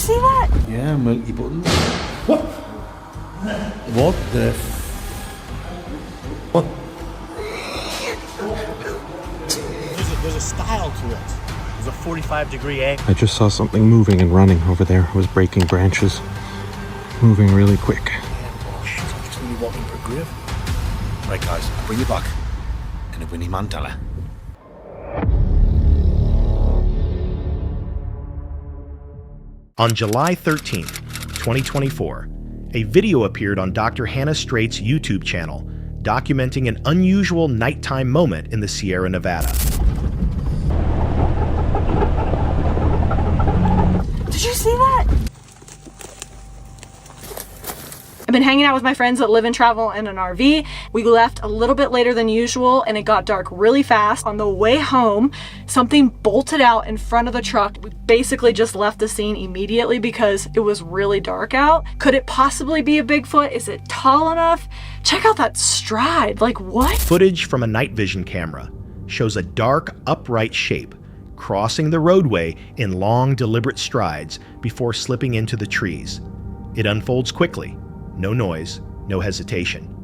see that? Yeah, multi buttons. What? What the What? There's a style to it. There's a 45-degree angle. I just saw something moving and running over there. It was breaking branches, moving really quick. Oh shit, it's when you walk into a grave. Right guys, I'll bring you back in a Winnie Mandela. On July 13th, 2024, a video appeared on Dr. Hannah Straight's YouTube channel documenting an unusual nighttime moment in the Sierra Nevada. Did you see that? I've been hanging out with my friends that live and travel in an RV. We left a little bit later than usual and it got dark really fast. On the way home, something bolted out in front of the truck. We basically just left the scene immediately because it was really dark out. Could it possibly be a Bigfoot? Is it tall enough? Check out that stride, like what? Footage from a night vision camera shows a dark, upright shape crossing the roadway in long, deliberate strides before slipping into the trees. It unfolds quickly. No noise, no hesitation.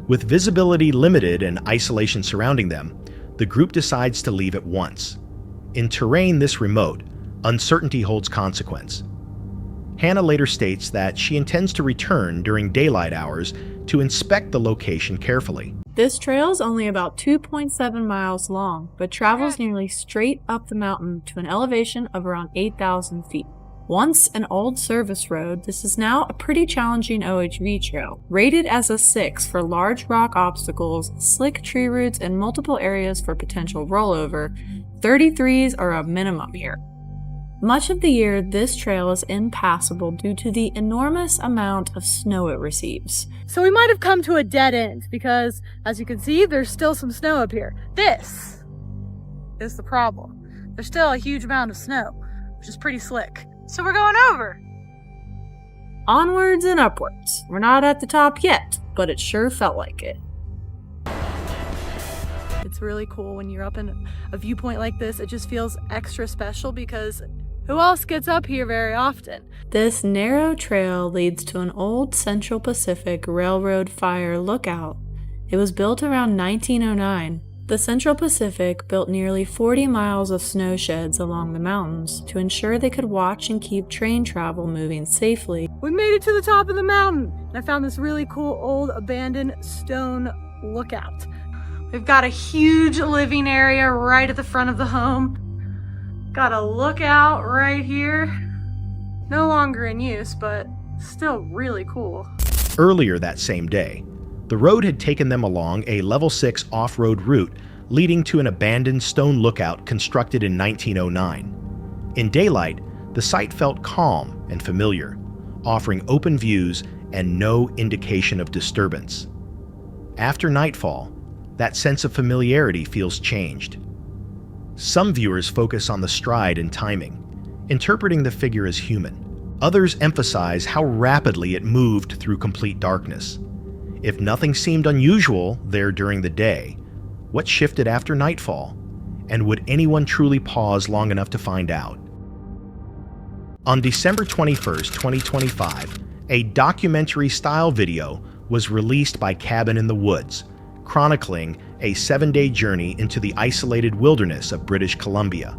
With visibility limited and isolation surrounding them, the group decides to leave at once. In terrain this remote, uncertainty holds consequence. Hannah later states that she intends to return during daylight hours to inspect the location carefully. This trail is only about 2.7 miles long, but travels nearly straight up the mountain to an elevation of around 8,000 feet. Once an old service road, this is now a pretty challenging OHV trail. Rated as a 6 for large rock obstacles, slick tree roots, and multiple areas for potential rollover, 33s are a minimum here. Much of the year, this trail is impassable due to the enormous amount of snow it receives. So we might have come to a dead end because, as you can see, there's still some snow up here. This is the problem. There's still a huge amount of snow, which is pretty slick. So we're going over. Onwards and upwards. We're not at the top yet, but it sure felt like it. It's really cool when you're up in a viewpoint like this. It just feels extra special because who else gets up here very often? This narrow trail leads to an old Central Pacific Railroad fire lookout. It was built around 1909. The Central Pacific built nearly 40 miles of snow sheds along the mountains to ensure they could watch and keep train travel moving safely. We made it to the top of the mountain, and I found this really cool old abandoned stone lookout. We've got a huge living area right at the front of the home. Got a lookout right here. No longer in use, but still really cool. Earlier that same day, the road had taken them along a level 6 off-road route leading to an abandoned stone lookout constructed in 1909. In daylight, the site felt calm and familiar, offering open views and no indication of disturbance. After nightfall, that sense of familiarity feels changed. Some viewers focus on the stride and timing, interpreting the figure as human. Others emphasize how rapidly it moved through complete darkness. If nothing seemed unusual there during the day, what shifted after nightfall? And would anyone truly pause long enough to find out? On December 21st, 2025, a documentary-style video was released by Cabin in the Woods, chronicling a 7-day journey into the isolated wilderness of British Columbia.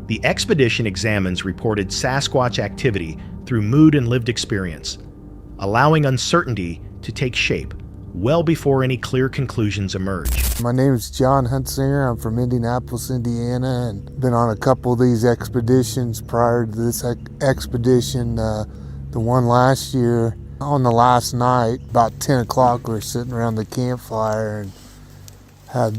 The expedition examines reported Sasquatch activity through mood and lived experience, allowing uncertainty to take shape well before any clear conclusions emerge. My name is John Huntsinger. I'm from Indianapolis, Indiana, and been on a couple of these expeditions prior to this expedition. The one last year, on the last night, about 10 o'clock, we were sitting around the campfire and had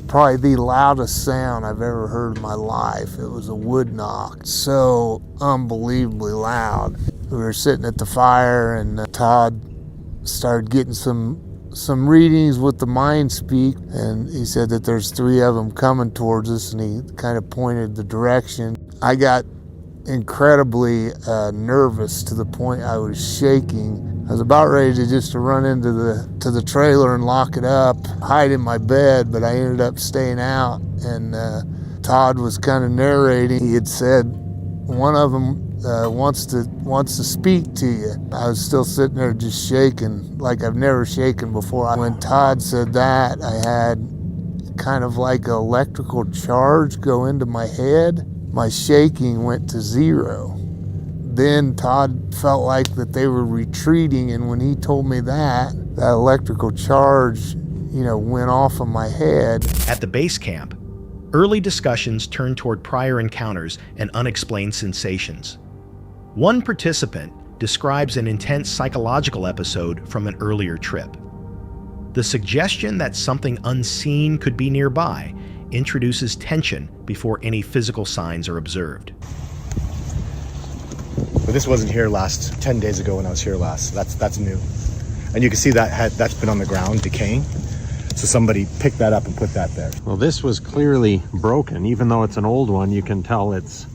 probably the loudest sound I've ever heard in my life. It was a wood knock, so unbelievably loud. We were sitting at the fire and Todd started getting some readings with the mind speak, and he said that there's 3 of them coming towards us, and he kind of pointed the direction. I got incredibly nervous to the point I was shaking. I was about ready to just run into the trailer and lock it up, hide in my bed, but I ended up staying out, and Todd was kind of narrating. He had said one of them wants to speak to you. I was still sitting there just shaking like I've never shaken before. When Todd said that, I had kind of like an electrical charge go into my head. My shaking went to zero. Then Todd felt like that they were retreating, and when he told me that electrical charge, went off of my head. At the base camp, early discussions turned toward prior encounters and unexplained sensations. One participant describes an intense psychological episode from an earlier trip. The suggestion that something unseen could be nearby introduces tension before any physical signs are observed. But this wasn't here 10 days ago when I was here last. That's new. And you can see that's been on the ground decaying. So somebody picked that up and put that there. Well, this was clearly broken. Even though it's an old one, you can tell it's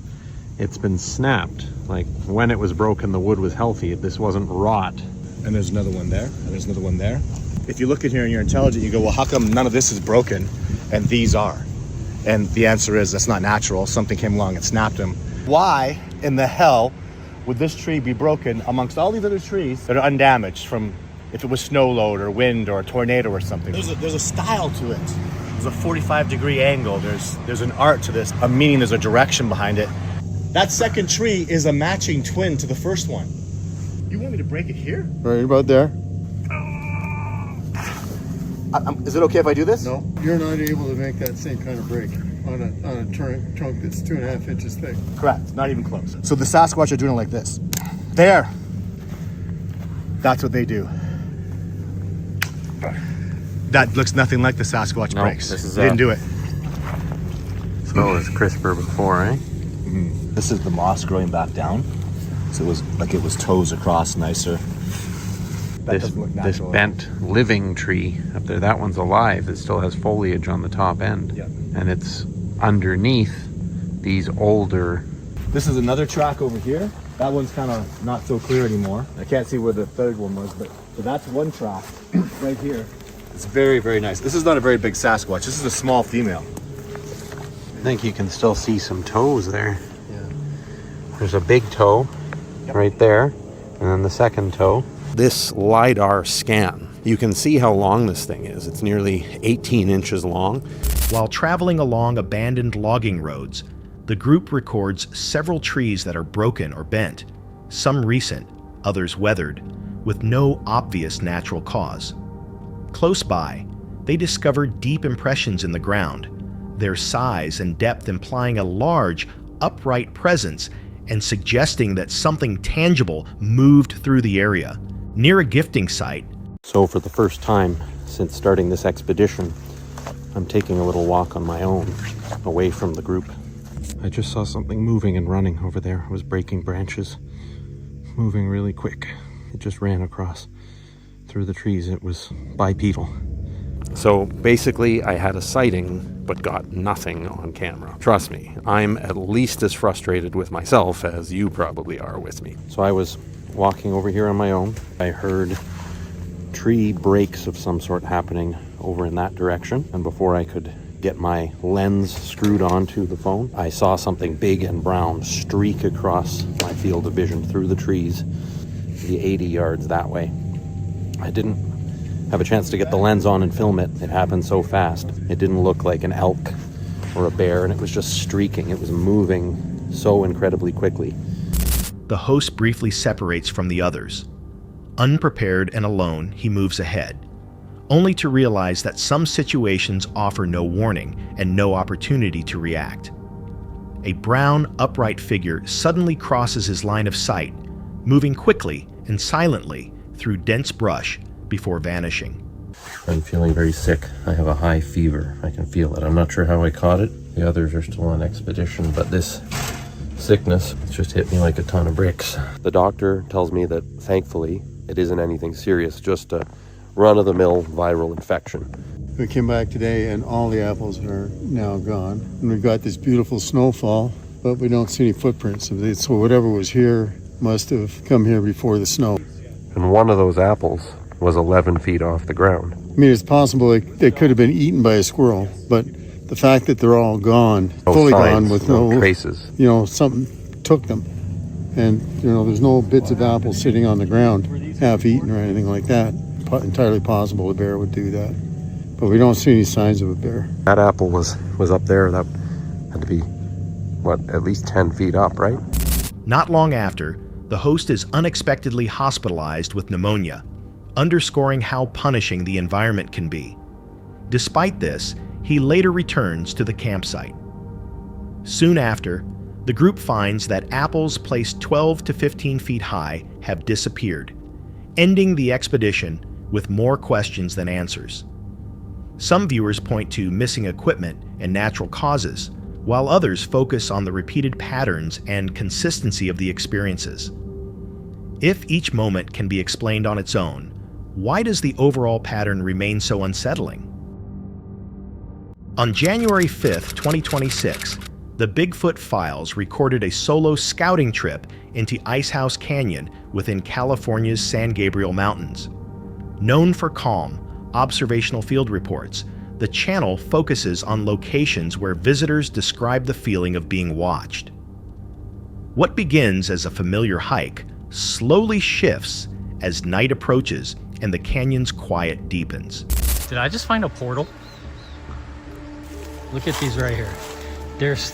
been snapped. Like when it was broken, the wood was healthy. This wasn't rot. And there's another one there, and there's another one there. If you look in here and you're intelligent, you go, well, how come none of this is broken and these are? And the answer is that's not natural. Something came along and snapped them. Why in the hell would this tree be broken amongst all these other trees that are undamaged from if it was snow load or wind or a tornado or something? There's a style to it. There's a 45-degree angle. There's an art to this, a meaning, there's a direction behind it. That second tree is a matching twin to the first one. You want me to break it here? Right about there. Is it okay if I do this? No, you're not able to make that same kind of break on a trunk that's 2.5 inches thick. Correct, not even close. So the Sasquatch are doing it like this. There. That's what they do. That looks nothing like the Sasquatch breaks. This is they didn't do it. So it was crisper before, eh? This is the moss growing back down. So it was like it was toes across nicer. That doesn't look This natural. bent living tree up there, that one's alive. It still has foliage on the top end. Yep. And it's underneath these older. This is another track over here. That one's kind of not so clear anymore. I can't see where the third one was, but so that's one track right here. It's very, very nice. This is not a very big Sasquatch. This is a small female. I think you can still see some toes there. Yeah. There's a big toe right there, and then the second toe. This LiDAR scan, you can see how long this thing is. It's nearly 18 inches long. While traveling along abandoned logging roads, the group records several trees that are broken or bent, some recent, others weathered, with no obvious natural cause. Close by, they discover deep impressions in the ground, their size and depth implying a large, upright presence and suggesting that something tangible moved through the area. Near a gifting site. So for the first time since starting this expedition, I'm taking a little walk on my own, away from the group. I just saw something moving and running over there. It was breaking branches, moving really quick. It just ran across through the trees. It was bipedal. So basically I had a sighting, but got nothing on camera. Trust me, I'm at least as frustrated with myself as you probably are with me. So I was walking over here on my own. I heard tree breaks of some sort happening over in that direction. And before I could get my lens screwed onto the phone, I saw something big and brown streak across my field of vision through the trees, the 80 yards that way. I didn't have a chance to get the lens on and film it. It happened so fast. It didn't look like an elk or a bear, and it was just streaking. It was moving so incredibly quickly. The host briefly separates from the others. Unprepared and alone, he moves ahead, only to realize that some situations offer no warning and no opportunity to react. A brown, upright figure suddenly crosses his line of sight, moving quickly and silently through dense brush before vanishing. I'm feeling very sick. I have a high fever. I can feel it. I'm not sure how I caught it. The others are still on expedition, but this sickness just hit me like a ton of bricks. The doctor tells me that thankfully it isn't anything serious, just a run-of-the-mill viral infection. We came back today and all the apples are now gone. And we've got this beautiful snowfall, but we don't see any footprints of it. So whatever was here must have come here before the snow. And one of those apples was 11 feet off the ground. I mean, it's possible they could have been eaten by a squirrel, but the fact that they're all gone, No fully signs, gone with no no traces. something took them. And, there's no bits of apple sitting on the ground, half eaten or anything like that. Entirely possible a bear would do that. But we don't see any signs of a bear. That apple was up there. That had to be, at least 10 feet up, right? Not long after, the host is unexpectedly hospitalized with pneumonia, underscoring how punishing the environment can be. Despite this, he later returns to the campsite. Soon after, the group finds that apples placed 12 to 15 feet high have disappeared, ending the expedition with more questions than answers. Some viewers point to missing equipment and natural causes, while others focus on the repeated patterns and consistency of the experiences. If each moment can be explained on its own, why does the overall pattern remain so unsettling? On January 5th, 2026, the Bigfoot Files recorded a solo scouting trip into Icehouse Canyon within California's San Gabriel Mountains. Known for calm, observational field reports, the channel focuses on locations where visitors describe the feeling of being watched. What begins as a familiar hike slowly shifts as night approaches and the canyon's quiet deepens. Did I just find a portal? Look at these right here. There's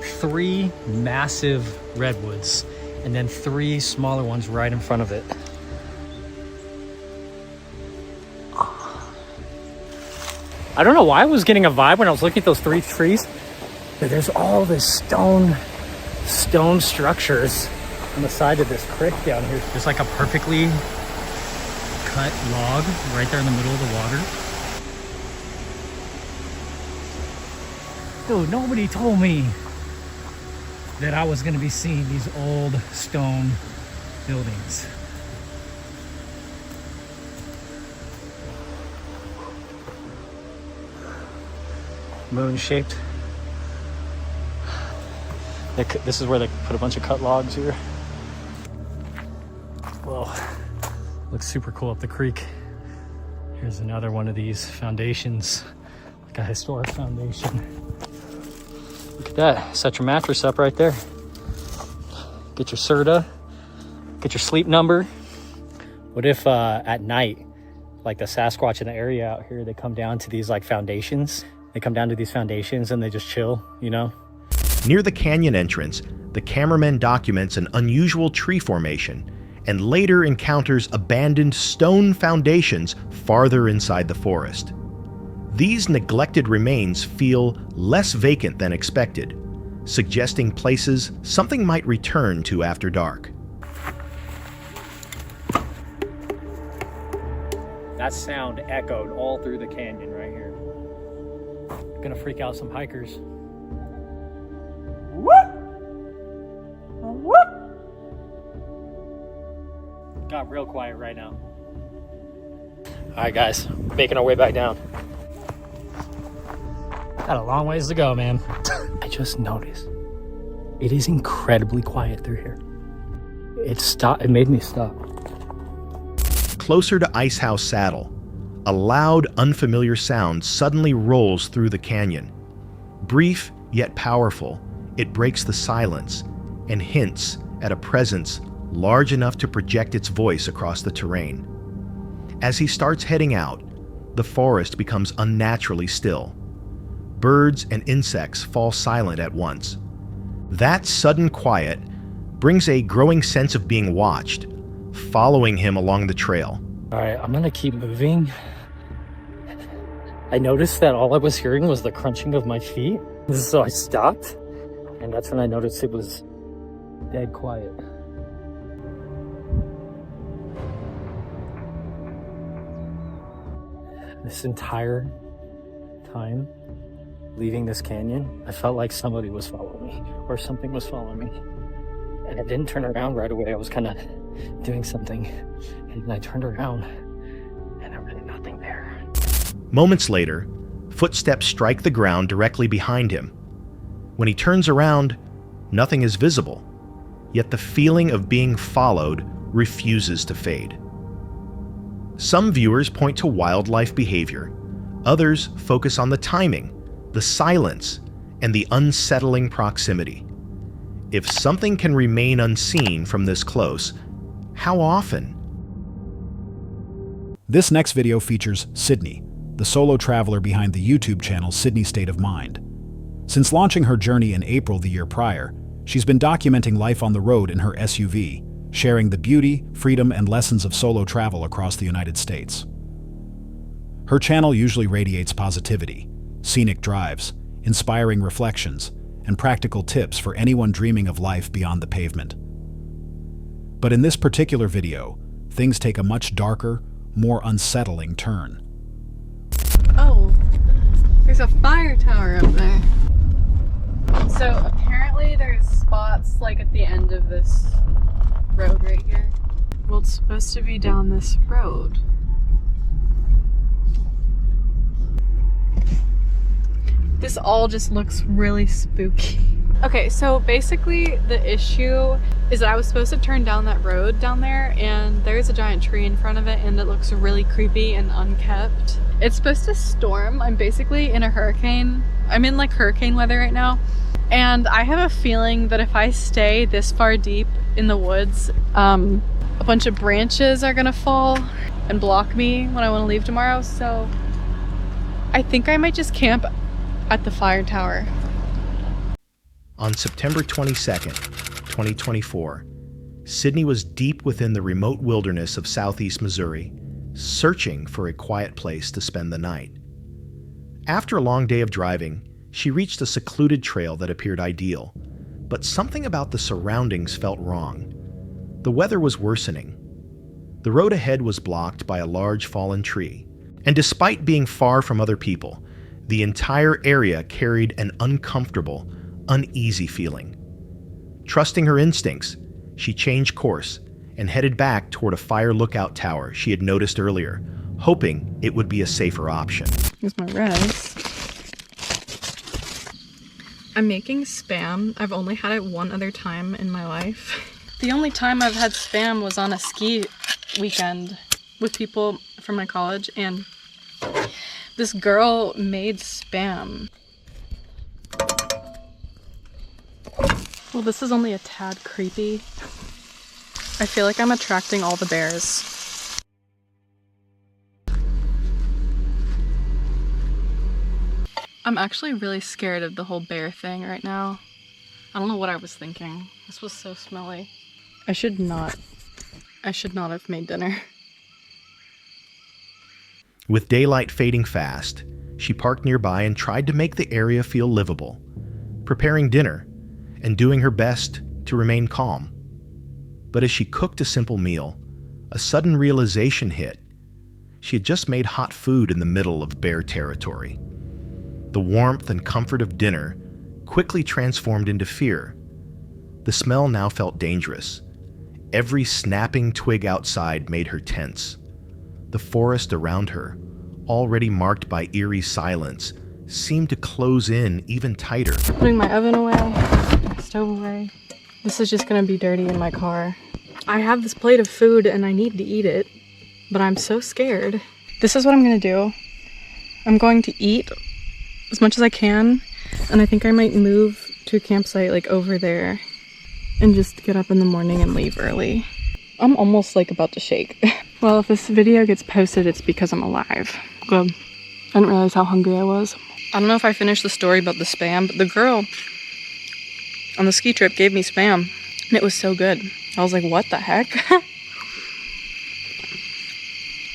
3 massive redwoods and then 3 smaller ones right in front of it. I don't know why I was getting a vibe when I was looking at those 3 trees, but there's all this stone structures on the side of this creek down here. There's like a perfectly cut log right there in the middle of the water. Dude, nobody told me that I was gonna be seeing these old stone buildings. Moon-shaped. This is where they put a bunch of cut logs here. Whoa, looks super cool up the creek. Here's another one of these foundations, like a historic foundation. Look at that, set your mattress up right there. Get your Serta, get your sleep number. What if at night, like the Sasquatch in the area out here, they come down to these like foundations. They come down to these foundations and they just chill, Near the canyon entrance, the cameraman documents an unusual tree formation and later encounters abandoned stone foundations farther inside the forest. These neglected remains feel less vacant than expected, suggesting places something might return to after dark. That sound echoed all through the canyon right here. Gonna freak out some hikers. Whoop! Whoop! Got real quiet right now. All right, guys, making our way back down. Got a long ways to go, man. I just noticed it is incredibly quiet through here. It made me stop. Closer to Icehouse Saddle, a loud, unfamiliar sound suddenly rolls through the canyon. Brief yet powerful, it breaks the silence and hints at a presence large enough to project its voice across the terrain. As he starts heading out, the forest becomes unnaturally still. Birds and insects fall silent at once. That sudden quiet brings a growing sense of being watched, following him along the trail. All right, I'm gonna keep moving. I noticed that all I was hearing was the crunching of my feet. So I stopped, and that's when I noticed it was dead quiet. This entire time leaving this canyon, I felt like somebody was following me, or something was following me. And I didn't turn around right away. I was kind of doing something, and then I turned around, and there was nothing there. Moments later, footsteps strike the ground directly behind him. When he turns around, nothing is visible, yet the feeling of being followed refuses to fade. Some viewers point to wildlife behavior. Others focus on the timing, the silence, and the unsettling proximity. If something can remain unseen from this close, how often? This next video features Sydney, the solo traveler behind the YouTube channel Sydney State of Mind. Since launching her journey in April the year prior, she's been documenting life on the road in her SUV, sharing the beauty, freedom, and lessons of solo travel across the United States. Her channel usually radiates positivity, scenic drives, inspiring reflections, and practical tips for anyone dreaming of life beyond the pavement. But in this particular video, things take a much darker, more unsettling turn. Oh, there's a fire tower up there. So apparently there's spots like at the end of this road right here. Well, it's supposed to be down this road. This all just looks really spooky. Okay, so basically the issue is that I was supposed to turn down that road down there, and there's a giant tree in front of it, and it looks really creepy and unkept. It's supposed to storm. I'm basically in a hurricane. I'm in like hurricane weather right now, and I have a feeling that if I stay this far deep in the woods, a bunch of branches are gonna fall and block me when I want to leave tomorrow. So I think I might just camp at the fire tower. On September 22nd, 2024, Sydney was deep within the remote wilderness of southeast Missouri, searching for a quiet place to spend the night. After a long day of driving, she reached a secluded trail that appeared ideal, but something about the surroundings felt wrong. The weather was worsening. The road ahead was blocked by a large fallen tree, and despite being far from other people, the entire area carried an uncomfortable, uneasy feeling. Trusting her instincts, she changed course and headed back toward a fire lookout tower she had noticed earlier, hoping it would be a safer option. Here's my res. I'm making Spam. I've only had it one other time in my life. The only time I've had Spam was on a ski weekend with people from my college, and this girl made Spam. Well, this is only a tad creepy. I feel like I'm attracting all the bears. I'm actually really scared of the whole bear thing right now. I don't know what I was thinking. This was so smelly. I should not have made dinner. With daylight fading fast, she parked nearby and tried to make the area feel livable, preparing dinner and doing her best to remain calm. But as she cooked a simple meal, a sudden realization hit. She had just made hot food in the middle of bear territory. The warmth and comfort of dinner quickly transformed into fear. The smell now felt dangerous. Every snapping twig outside made her tense. The forest around her, already marked by eerie silence, seemed to close in even tighter. Putting my oven away, my stove away. This is just gonna be dirty in my car. I have this plate of food and I need to eat it, but I'm so scared. This is what I'm gonna do. I'm going to eat as much as I can, and I think I might move to a campsite like over there and just get up in the morning and leave early. I'm almost like about to shake. Well, if this video gets posted, it's because I'm alive. Good. I didn't realize how hungry I was. I don't know if I finished the story about the Spam, but the girl on the ski trip gave me Spam, and it was so good. I was like, what the heck?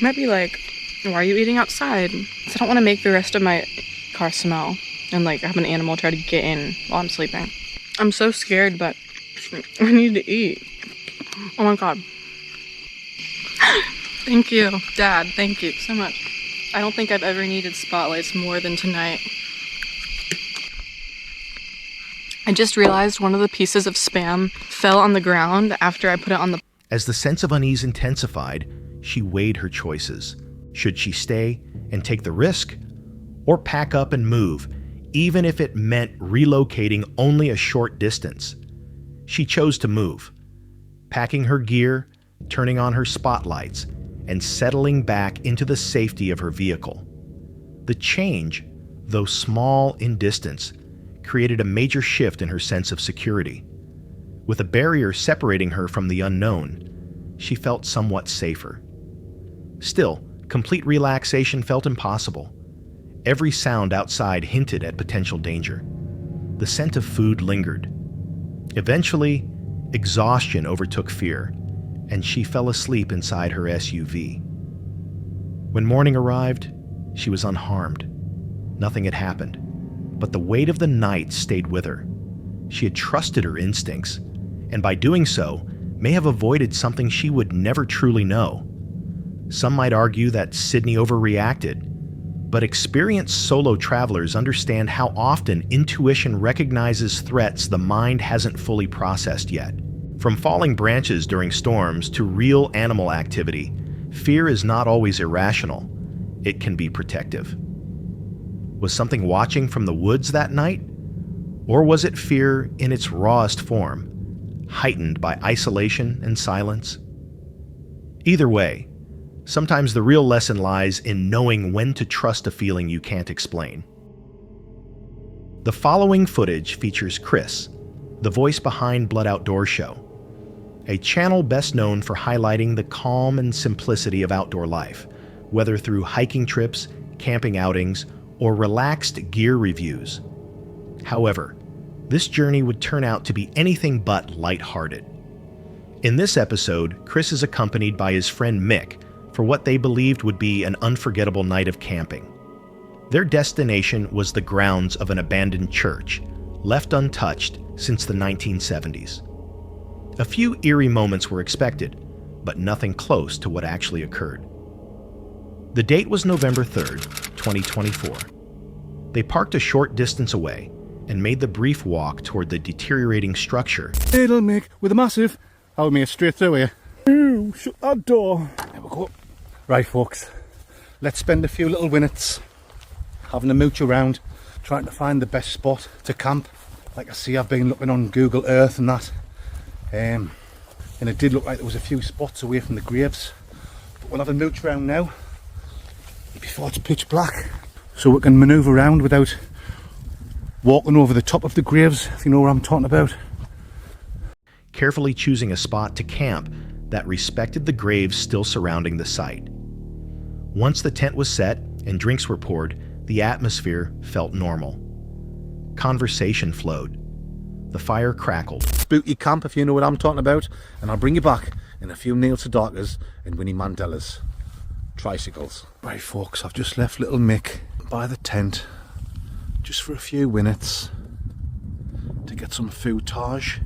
Might be like, why are you eating outside? 'Cause I don't want to make the rest of my car smell and like have an animal try to get in while I'm sleeping. I'm so scared, but I need to eat. Oh my god. Thank you, Dad. Thank you so much. I don't think I've ever needed spotlights more than tonight. I just realized one of the pieces of Spam fell on the ground after I put it on the... As the sense of unease intensified, she weighed her choices. Should she stay and take the risk, or pack up and move, even if it meant relocating only a short distance? She chose to move, packing her gear, turning on her spotlights, and settling back into the safety of her vehicle. The change, though small in distance, created a major shift in her sense of security. With a barrier separating her from the unknown, she felt somewhat safer. Still, complete relaxation felt impossible. Every sound outside hinted at potential danger. The scent of food lingered. Eventually, exhaustion overtook fear, and she fell asleep inside her SUV. When morning arrived, she was unharmed. Nothing had happened, but the weight of the night stayed with her. She had trusted her instincts, and by doing so, may have avoided something she would never truly know. Some might argue that Sydney overreacted, but experienced solo travelers understand how often intuition recognizes threats the mind hasn't fully processed yet. From falling branches during storms to real animal activity, fear is not always irrational. It can be protective. Was something watching from the woods that night? Or was it fear in its rawest form, heightened by isolation and silence? Either way, sometimes the real lesson lies in knowing when to trust a feeling you can't explain. The following footage features Chris, the voice behind Blood Outdoor Show, a channel best known for highlighting the calm and simplicity of outdoor life, whether through hiking trips, camping outings, or relaxed gear reviews. However, this journey would turn out to be anything but lighthearted. In this episode, Chris is accompanied by his friend Mick for what they believed would be an unforgettable night of camping. Their destination was the grounds of an abandoned church, left untouched since the 1970s. A few eerie moments were expected, but nothing close to what actually occurred. The date was November 3rd, 2024. They parked a short distance away and made the brief walk toward the deteriorating structure. Little Mick with a massive. Hold me straight through here. Ooh, shut that door. There we go. Right, folks. Let's spend a few little minutes having a mooch around, trying to find the best spot to camp. Like I see, I've been looking on Google Earth and that. And it did look like there was a few spots away from the graves. But we'll have a mooch around now before it's pitch black, so we can manoeuvre around without walking over the top of the graves, if you know what I'm talking about. Carefully choosing a spot to camp that respected the graves still surrounding the site. Once the tent was set and drinks were poured, the atmosphere felt normal. Conversation flowed. The fire crackled. Spooky camp, if you know what I'm talking about, and I'll bring you back in a few Neil Sedakas and Winnie Mandela's tricycles. Right, folks, I've just left little Mick by the tent just for a few minutes to get some footage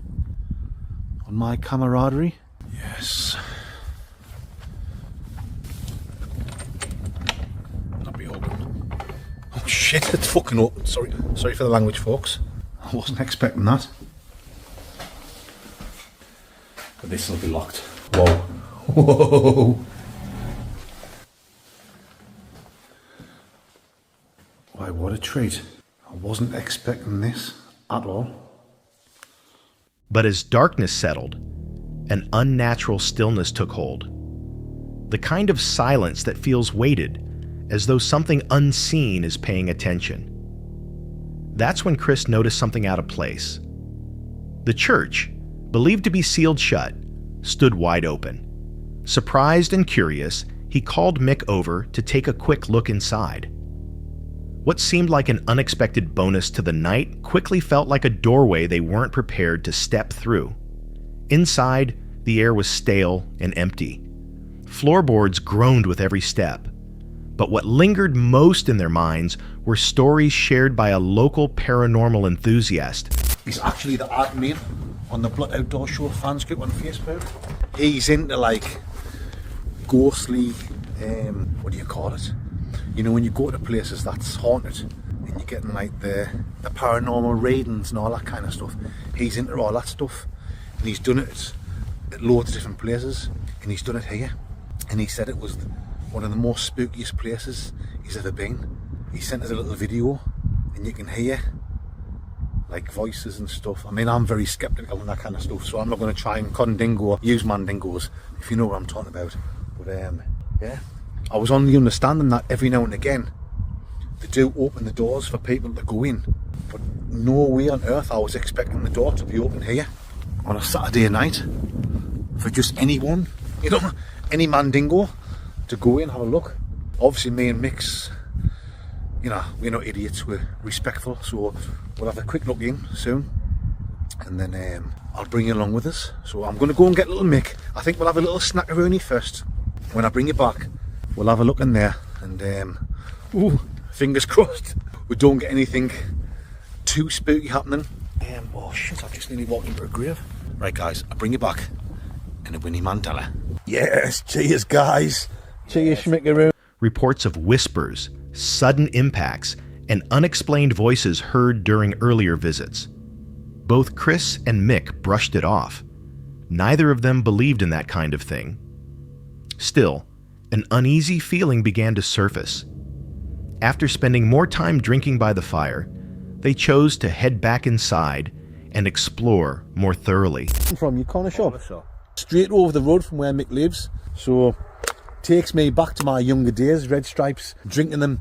on my camaraderie. Yes. Not be open. Oh shit, it's fucking open. Sorry for the language, folks. I wasn't expecting that. But this will be locked. Whoa. Whoa. Why, what a treat. I wasn't expecting this at all. But as darkness settled, an unnatural stillness took hold. The kind of silence that feels weighted, as though something unseen is paying attention. That's when Chris noticed something out of place. The church, believed to be sealed shut, stood wide open. Surprised and curious, he called Mick over to take a quick look inside. What seemed like an unexpected bonus to the night quickly felt like a doorway they weren't prepared to step through. Inside, the air was stale and empty. Floorboards groaned with every step. But what lingered most in their minds were stories shared by a local paranormal enthusiast. He's actually the admin on the Blood Outdoor Show fans group on Facebook. He's into like ghostly, what do you call it? You know, when you go to places that's haunted and you're getting like the paranormal readings and all that kind of stuff. He's into all that stuff, and he's done it at loads of different places, and he's done it here. And he said it was one of the most spookiest places he's ever been. He sent us a little video and you can hear like voices and stuff. I mean, I'm very skeptical on that kind of stuff, so I'm not going to try and use mandingos, if you know what I'm talking about. But yeah, I was on the understanding that every now and again they do open the doors for people to go in, but no way on earth I was expecting the door to be open here. on a Saturday night for just anyone, you know, any mandingo to go in and have a look. Obviously me and Mick's, you know, we're not idiots, we're respectful, so we'll have a quick look in soon, and then I'll bring you along with us. So I'm going to go and get little Mick. I think we'll have a little snackaroonie first. When I bring you back, we'll have a look in there, and ooh, fingers crossed we don't get anything too spooky happening. Oh shit, I've just nearly walked into a grave. Right guys, I'll bring you back in a Winnie Mandela. Yes, cheers guys. Cheers, schmickaroo. Reports of whispers, sudden impacts, and unexplained voices heard during earlier visits. Both Chris and Mick brushed it off. Neither of them believed in that kind of thing. Still, an uneasy feeling began to surface. After spending more time drinking by the fire, they chose to head back inside and explore more thoroughly. From your corner shop, straight over the road from where Mick lives, so takes me back to my younger days, red stripes, drinking them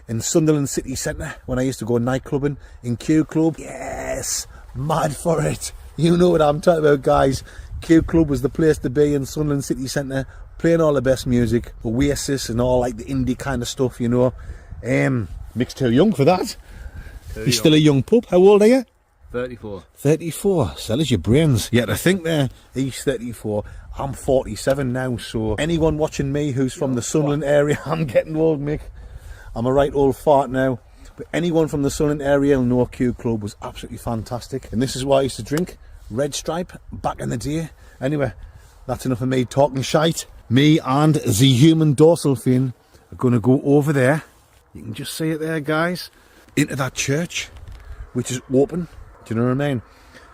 in Sunderland city centre when I used to go nightclubbing in Q Club. Yes, mad for it. You know what I'm talking about, guys. Q Club was the place to be in Sunderland city centre, playing all the best music, Oasis and all like the indie kind of stuff, you know. Mick's too young for that. He's still a young pup. How old are you? 34. 34. Sells your brains. Yeah, I think there. He's 34. I'm 47 now, so anyone watching me who's from the Sunderland area, I'm getting old, Mick. I'm a right old fart now. But anyone from the Sunderland area will know Q Club was absolutely fantastic. And this is why I used to drink Red Stripe back in the day. Anyway, that's enough of me talking shite. Me and the human dorsal fin are going to go over there. You can just see it there, guys. Into that church, which is open. Do you know what I mean?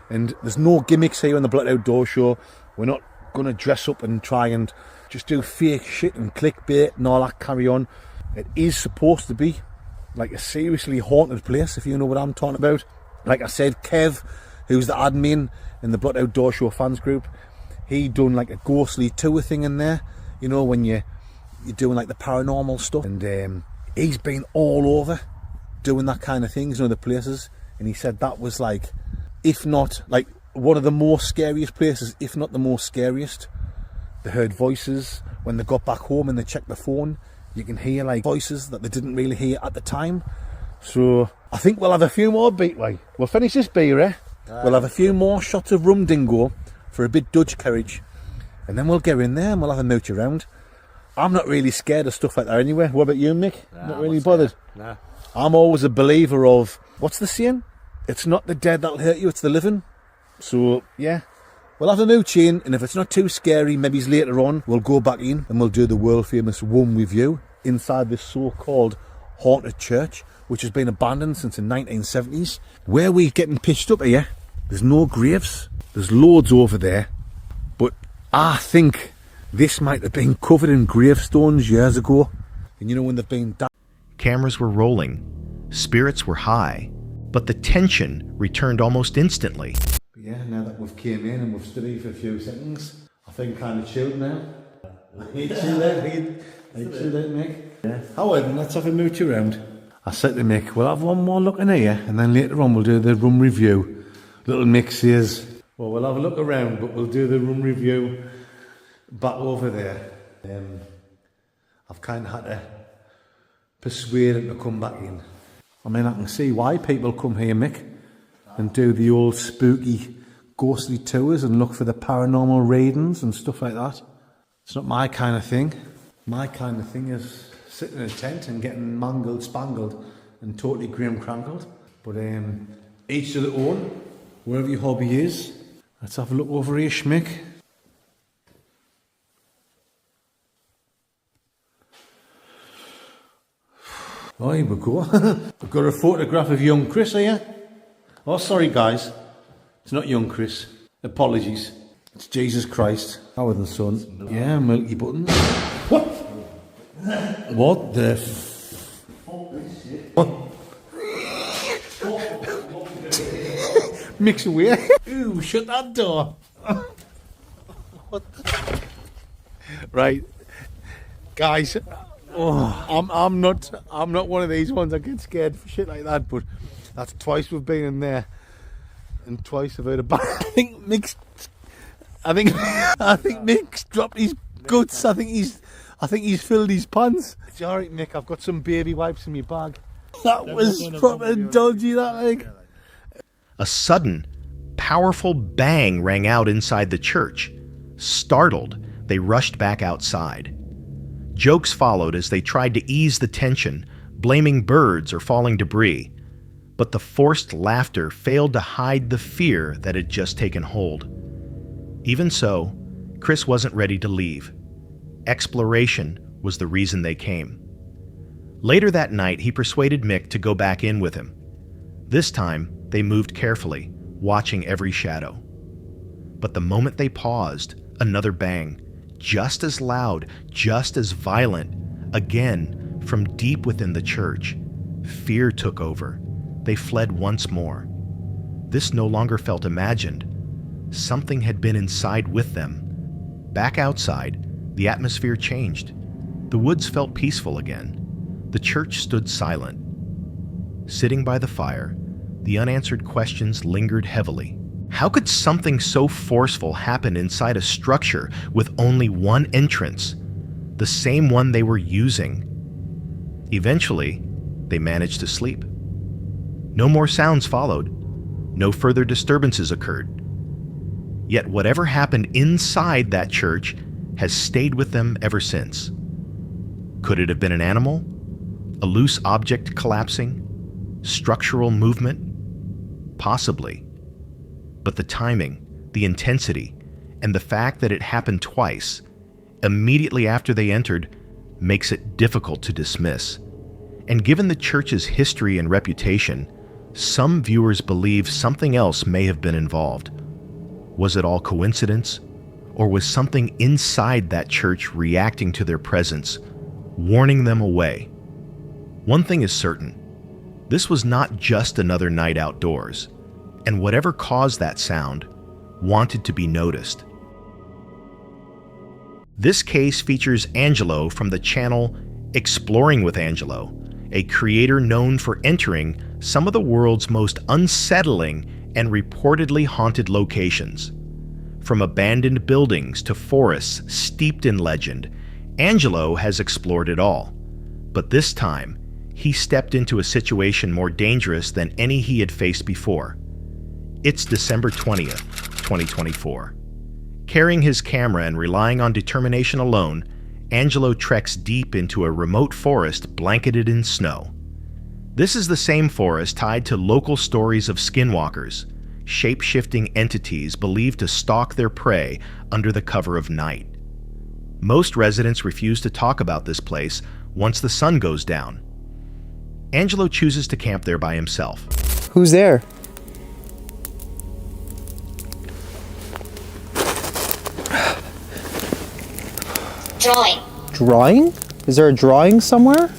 And there's no gimmicks here on the Blood Outdoor Show. We're not going to dress up and try and just do fake shit and clickbait and all that carry on. It is supposed to be like a seriously haunted place, if you know what I'm talking about. Like I said, Kev, who's the admin in the Blood Outdoor Show fans group, he done like a ghostly tour thing in there, you know, when you're doing like the paranormal stuff. And he's been all over doing that kind of things in other places, and he said that was like, if not like one of the most scariest places, if not the most scariest. They heard voices when they got back home and they checked the phone. You can hear like voices that they didn't really hear at the time. So I think we'll have a few more we'll finish this beer, eh? We'll have a few more shots of rum dingo for a bit Dutch courage, and then we'll get in there and we'll have a mooch around. I'm not really scared of stuff like that anyway. What about you, Mick? Not really bothered? Nah. I'm always a believer of, what's the saying? It's not the dead that'll hurt you, it's the living. So, yeah. We'll have a mooch in, and if it's not too scary, maybe later on, we'll go back in and we'll do the world famous room review inside this so-called haunted church, which has been abandoned since the 1970s. Where we're getting pitched up here, there's no graves. There's loads over there. But I think this might have been covered in gravestones years ago. And you know when they've been... Cameras were rolling, spirits were high, but the tension returned almost instantly. Yeah, now that we've came in and we've studied for a few seconds, I think kind of chilled now. Are you chilled out, Mick? Yeah. However, let's have a mooch around. I said to Mick, we'll have one more look in here, and then later on we'll do the room review. Little Mick says, well, we'll have a look around, but we'll do the room review back over there. I've kind of had to persuade him to come back in. I mean, I can see why people come here, Mick, and do the old spooky, ghostly tours and look for the paranormal readings and stuff like that. It's not my kind of thing. My kind of thing is sitting in a tent and getting mangled, spangled, and totally grim crankled. But each to their own, wherever your hobby is. Let's have a look over here, Schmick. Oh, here we go. We've got a photograph of young Chris here. Oh, sorry guys. It's not young Chris. Apologies. It's Jesus Christ. Our the Son. Yeah, milky buttons. What? What the What? Mix away. Ooh, shut that door. What? Right. Guys. Oh, I'm not one of these ones that get scared for shit like that, but that's twice we've been in there and twice I've heard about I think Mick's I think Mick's dropped his guts. I think he's filled his pants. It's all right, Mick. I've got some baby wipes in my bag. That was proper dodgy. That like. A sudden, powerful bang rang out inside the church. Startled, they rushed back outside. Jokes followed as they tried to ease the tension, blaming birds or falling debris. But the forced laughter failed to hide the fear that had just taken hold. Even so, Chris wasn't ready to leave. Exploration was the reason they came. Later that night, he persuaded Mick to go back in with him. This time, they moved carefully, watching every shadow. But the moment they paused, another bang, just as loud, just as violent, again from deep within the church. Fear took over. They fled once more. This no longer felt imagined. Something had been inside with them. Back outside, the atmosphere changed. The woods felt peaceful again. The church stood silent. Sitting by the fire, the unanswered questions lingered heavily. How could something so forceful happen inside a structure with only one entrance, the same one they were using? Eventually, they managed to sleep. No more sounds followed. No further disturbances occurred. Yet whatever happened inside that church has stayed with them ever since. Could it have been an animal? A loose object collapsing? Structural movement? Possibly. But the timing, the intensity, and the fact that it happened twice, immediately after they entered, makes it difficult to dismiss. And given the church's history and reputation, some viewers believe something else may have been involved. Was it all coincidence? Or was something inside that church reacting to their presence, warning them away? One thing is certain. This was not just another night outdoors, and whatever caused that sound wanted to be noticed. This case features Angelo from the channel Exploring with Angelo, a creator known for entering some of the world's most unsettling and reportedly haunted locations. From abandoned buildings to forests steeped in legend, Angelo has explored it all. But this time, he stepped into a situation more dangerous than any he had faced before. It's December 20th, 2024. Carrying his camera and relying on determination alone, Angelo treks deep into a remote forest blanketed in snow. This is the same forest tied to local stories of skinwalkers, shape-shifting entities believed to stalk their prey under the cover of night. Most residents refuse to talk about this place once the sun goes down. Angelo chooses to camp there by himself. Who's there? Drawing. Drawing? Is there a drawing somewhere?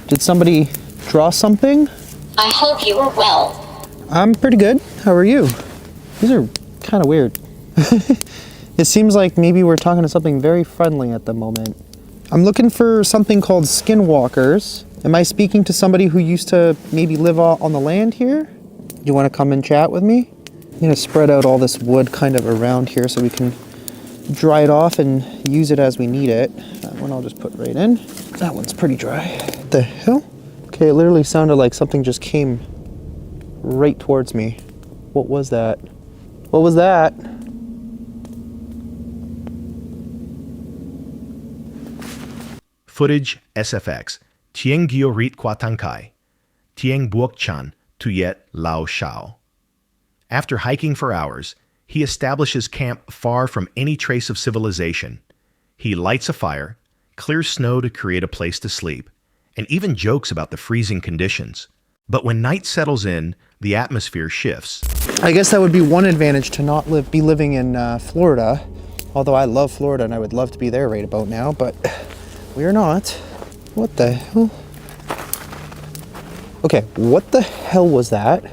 Did somebody draw something? I hope you are well. I'm pretty good. How are you? These are kind of weird. It seems like maybe we're talking to something very friendly at the moment. I'm looking for something called skinwalkers. Am I speaking to somebody who used to maybe live on the land here? You want to come and chat with me? I'm going to spread out all this wood kind of around here so we can dry it off and use it as we need it. That one I'll just put right in. That one's pretty dry. What the hell? Okay, it literally sounded like something just came right towards me. What was that? What was that? Footage SFX. Tieng Giorit Kwatankai. Tieng Buokchan Tuyet Lao Shao. After hiking for hours, he establishes camp far from any trace of civilization. He lights a fire, clears snow to create a place to sleep, and even jokes about the freezing conditions. But when night settles in, the atmosphere shifts. I guess that would be one advantage to not be living in Florida. Although I love Florida and I would love to be there right about now, but we are not. What the hell? Okay, what the hell was that?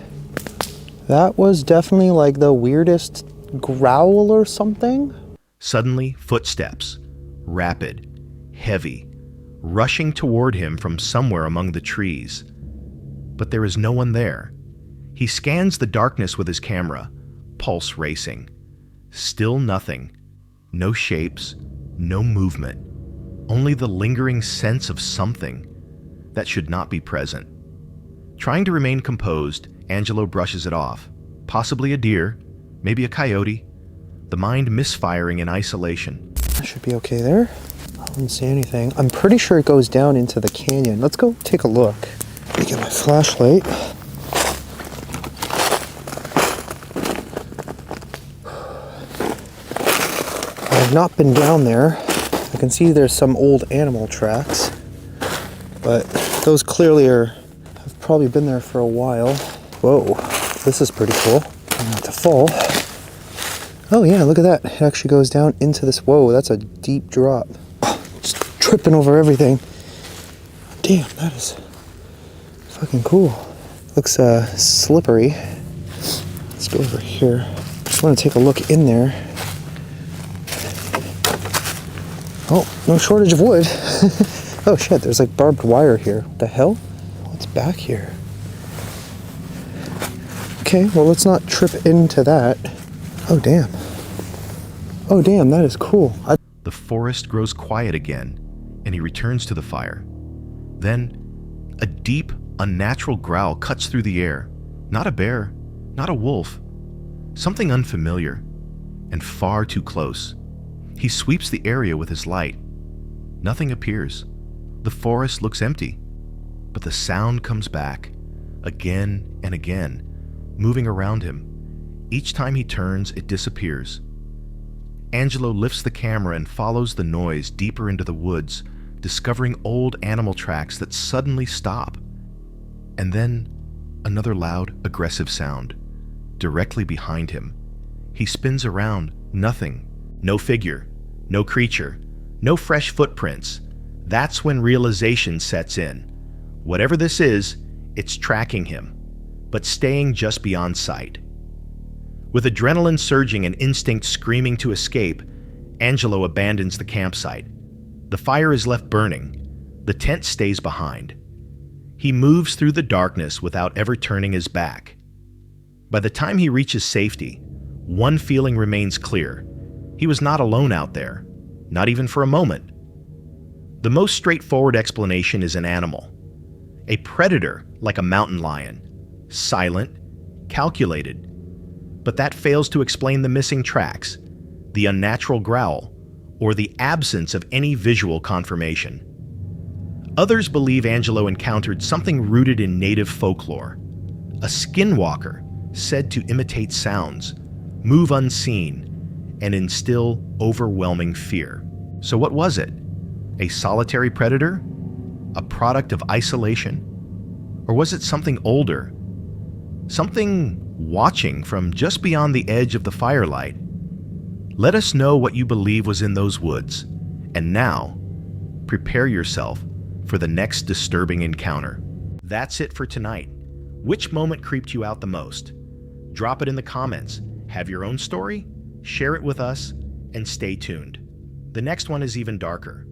That was definitely like the weirdest growl or something. Suddenly, footsteps. Rapid, heavy, rushing toward him from somewhere among the trees. But there is no one there. He scans the darkness with his camera, pulse racing. Still nothing. No shapes, no movement. Only the lingering sense of something that should not be present. Trying to remain composed, Angelo brushes it off. Possibly a deer, maybe a coyote. The mind misfiring in isolation. That should be okay there. I don't see anything. I'm pretty sure it goes down into the canyon. Let's go take a look. Let me get my flashlight. I've not been down there. I can see there's some old animal tracks, but those clearly have probably been there for a while. Whoa, this is pretty cool. Not to fall. Oh yeah, look at that. It actually goes down into this. Whoa, that's a deep drop. Just tripping over everything. Damn, that is fucking cool. Looks slippery. Let's go over here. Just want to take a look in there. Oh, no shortage of wood. Oh shit, there's like barbed wire here. What the hell? What's back here? Okay, well let's not trip into that. Oh damn. Oh damn, that is cool. The forest grows quiet again, and he returns to the fire. Then, a deep, unnatural growl cuts through the air. Not a bear, not a wolf. Something unfamiliar, and far too close. He sweeps the area with his light. Nothing appears. The forest looks empty. But the sound comes back, again and again, moving around him. Each time he turns, it disappears. Angelo lifts the camera and follows the noise deeper into the woods, discovering old animal tracks that suddenly stop. And then, another loud, aggressive sound. Directly behind him. He spins around, nothing. No figure, no creature, no fresh footprints. That's when realization sets in. Whatever this is, it's tracking him, but staying just beyond sight. With adrenaline surging and instinct screaming to escape, Angelo abandons the campsite. The fire is left burning. The tent stays behind. He moves through the darkness without ever turning his back. By the time he reaches safety, one feeling remains clear. He was not alone out there, not even for a moment. The most straightforward explanation is an animal. A predator like a mountain lion. Silent, calculated. But that fails to explain the missing tracks, the unnatural growl, or the absence of any visual confirmation. Others believe Angelo encountered something rooted in native folklore. A skinwalker said to imitate sounds, move unseen, and instill overwhelming fear. So what was it? A solitary predator? A product of isolation? Or was it something older? Something watching from just beyond the edge of the firelight? Let us know what you believe was in those woods. And now, prepare yourself for the next disturbing encounter. That's it for tonight. Which moment creeped you out the most? Drop it in the comments. Have your own story? Share it with us, and stay tuned. The next one is even darker.